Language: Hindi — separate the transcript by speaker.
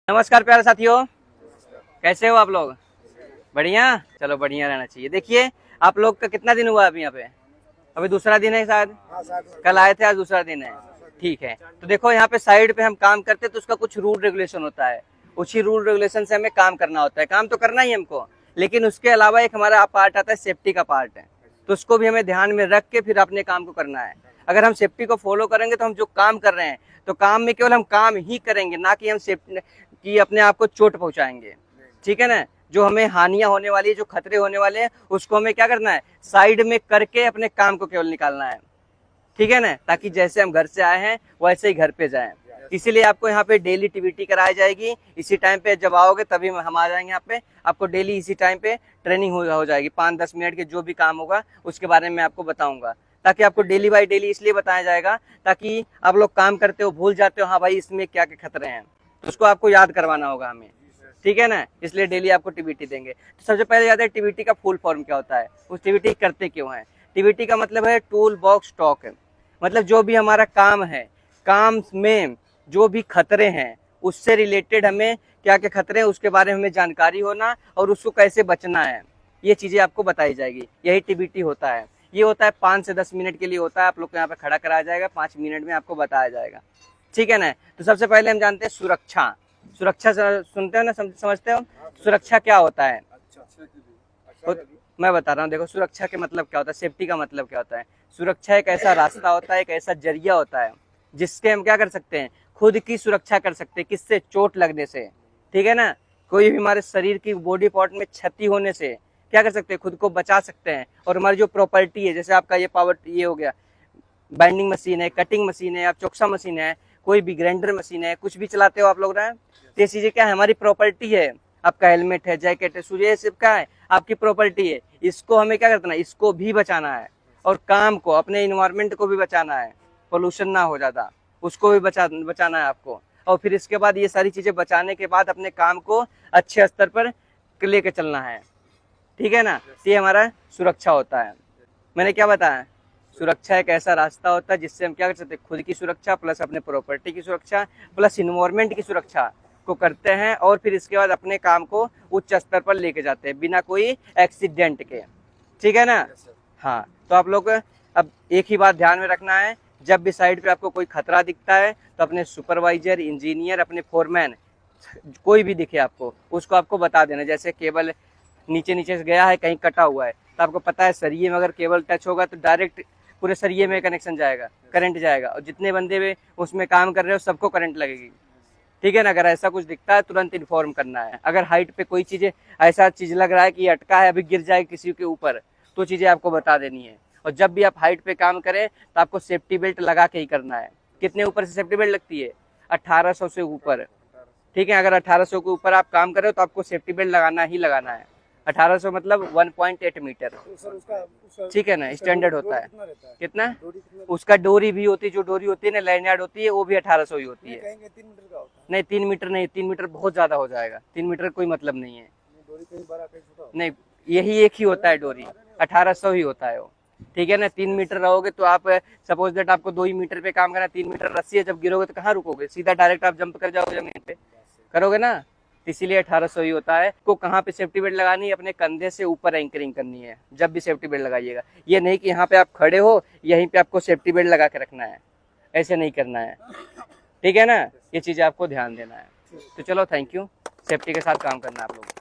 Speaker 1: नमस्कार प्यारे साथियों, कैसे हो आप लोग? बढ़िया, चलो बढ़िया रहना चाहिए। देखिए आप लोग का कितना दिन हुआ अभी यहाँ पे? अभी दूसरा दिन है शायद, कल आए थे, आज दूसरा दिन है। ठीक है, तो देखो यहाँ पे साइड पे हम काम करते हैं तो उसका कुछ रूल रेगुलेशन होता है, उसी रूल रेगुलेशन से हमें काम करना होता है। काम तो करना ही हमको, लेकिन उसके अलावा एक हमारा पार्ट आता है सेफ्टी का पार्ट है, तो उसको भी हमें ध्यान में रख के फिर अपने काम को करना है। अगर हम सेफ्टी को फॉलो करेंगे तो हम जो काम कर रहे हैं तो काम में केवल हम काम ही करेंगे, ना कि हम सेफ्टी की अपने आप को चोट पहुंचाएंगे। ठीक है ना? जो हमें हानियां होने वाली है, जो खतरे होने वाले हैं, उसको हमें क्या करना है, साइड में करके अपने काम को केवल निकालना है। ठीक है ना? ताकि जैसे हम घर से आए हैं वैसे ही घर पे जाएं। इसीलिए आपको यहाँ पे डेली टीबीटी कराई जाएगी। इसी टाइम पे जब आओगे तभी हम आ जाएंगे यहाँ पे, आपको डेली इसी टाइम पे ट्रेनिंग हो जाएगी। 5-10 मिनट के जो भी काम होगा उसके बारे में आपको बताऊंगा, ताकि आपको डेली बाई डेली इसलिए बताया जाएगा ताकि आप लोग काम करते हो भूल जाते हो, हाँ भाई इसमें क्या क्या खतरे हैं, तो उसको आपको याद करवाना होगा हमें। ठीक है ना? इसलिए डेली आपको टीबीटी देंगे। तो सबसे पहले याद है टीबीटी का फुल फॉर्म क्या होता है, उस टीबीटी करते क्यों है। टीबीटी का मतलब है टूल बॉक्स टॉक है, मतलब जो भी हमारा काम है, काम में जो भी खतरे हैं उससे रिलेटेड हमें क्या क्या खतरे हैं उसके बारे में हमें जानकारी होना और उसको कैसे बचना है, ये चीजें आपको बताई जाएगी। यही टीबीटी होता है। ये होता है 5 से 10 मिनट के लिए होता है। आप लोग को यहाँ पे खड़ा कराया जाएगा, 5 मिनट में आपको बताया जाएगा। ठीक है ना? तो सबसे पहले हम जानते हैं सुरक्षा। सुरक्षा सुनते हो ना, समझते हो सुरक्षा क्या होता है? मैं बता रहा हूँ, देखो सुरक्षा के मतलब क्या होता है, सेफ्टी का मतलब क्या होता है। सुरक्षा एक ऐसा रास्ता होता है, एक ऐसा जरिया होता है जिसके हम क्या कर सकते हैं, खुद की सुरक्षा कर सकते हैं। किससे? चोट लगने से। ठीक है ना? कोई भी हमारे शरीर की बॉडी पार्ट में क्षति होने से क्या कर सकते हैं, खुद को बचा सकते हैं। और हमारी जो प्रॉपर्टी है, जैसे आपका ये पावर, ये हो गया बाइंडिंग मशीन है, कटिंग मशीन है, आप चोक्सा मशीन है, कोई भी ग्राइंडर मशीन है, कुछ भी चलाते हो आप लोग ना, ये चीजें क्या है, हमारी प्रॉपर्टी है। आपका हेलमेट है, जैकेट है, शूज, ये सब क्या है, आपकी प्रॉपर्टी है। इसको हमें क्या करना है, इसको भी बचाना है और काम को, अपने इन्वायरमेंट को भी बचाना है, पोल्यूशन ना हो जाता, उसको भी बचाना है आपको। और फिर इसके बाद ये सारी चीजें बचाने के बाद अपने काम को अच्छे स्तर पर लेके चलना है। ठीक है ना? ये हमारा सुरक्षा होता है। मैंने क्या बताया, सुरक्षा एक ऐसा रास्ता होता है जिससे हम क्या कर सकते हैं, खुद की सुरक्षा प्लस अपने प्रॉपर्टी की सुरक्षा प्लस इन्वायरमेंट की सुरक्षा को करते हैं और फिर इसके बाद अपने काम को उच्च स्तर पर लेके जाते हैं बिना कोई एक्सीडेंट के। ठीक है ना? हाँ, तो आप लोग अब एक ही बात ध्यान में रखना है, जब भी साइड पे आपको कोई खतरा दिखता है तो अपने सुपरवाइजर, इंजीनियर, अपने फोरमैन, कोई भी दिखे आपको, उसको आपको बता देना। जैसे केबल नीचे से गया है, कहीं कटा हुआ है, तो आपको पता है सरिये में अगर केबल टच होगा तो डायरेक्ट पूरे सरिये में कनेक्शन जाएगा, करंट जाएगा, और जितने बंदे भी उसमें काम कर रहे हो सबको करंट लगेगी। ठीक है ना? अगर ऐसा कुछ दिखता है तुरंत इन्फॉर्म करना है। अगर हाइट पे कोई चीज़, ऐसा चीज़ लग रहा है कि अटका है, अभी गिर जाएगी किसी के ऊपर, तो चीज़ें आपको बता देनी है। और जब भी आप हाइट पे काम करें तो आपको सेफ्टी बेल्ट लगा के ही करना है। कितने ऊपर से सेफ्टी बेल्ट लगती है? 1800 से ऊपर। ठीक है? अगर 1800 के ऊपर आप काम कर रहे हो तो आपको सेफ्टी बेल्ट लगाना ही लगाना है। 1800 मतलब 1.8 मीटर। ठीक है ना? स्टैंडर्ड होता है। कितना? उसका डोरी भी होती है, जो डोरी होती है ना, लैंडयार्ड होती है, वो भी 1800 ही होती है। नहीं 3 मीटर नहीं, 3 मीटर बहुत ज्यादा हो जाएगा, 3 मीटर कोई मतलब नहीं है। नहीं, यही एक ही होता है डोरी, 1800 ही होता है वो। ठीक है ना? 3 मीटर रहोगे तो आप सपोज दैट आपको 2 ही मीटर पे काम करना, 3 मीटर रस्सी है, जब गिरोगे तो कहाँ रुकोगे, सीधा डायरेक्ट आप जंप कर जाओगे जमीन पे, करोगे ना? इसीलिए 1800 ही होता है। को कहाँ पे सेफ्टी बेल्ट लगानी है, अपने कंधे से ऊपर एंकरिंग करनी है जब भी सेफ्टी बेल्ट लगाइएगा। ये नहीं कि यहाँ पे आप खड़े हो यहीं पे आपको सेफ्टी बेल्ट लगा के रखना है, ऐसे नहीं करना है। ठीक है ना? ये चीजें आपको ध्यान देना है। तो चलो, थैंक यू। सेफ्टी के साथ काम करना है आप लोग।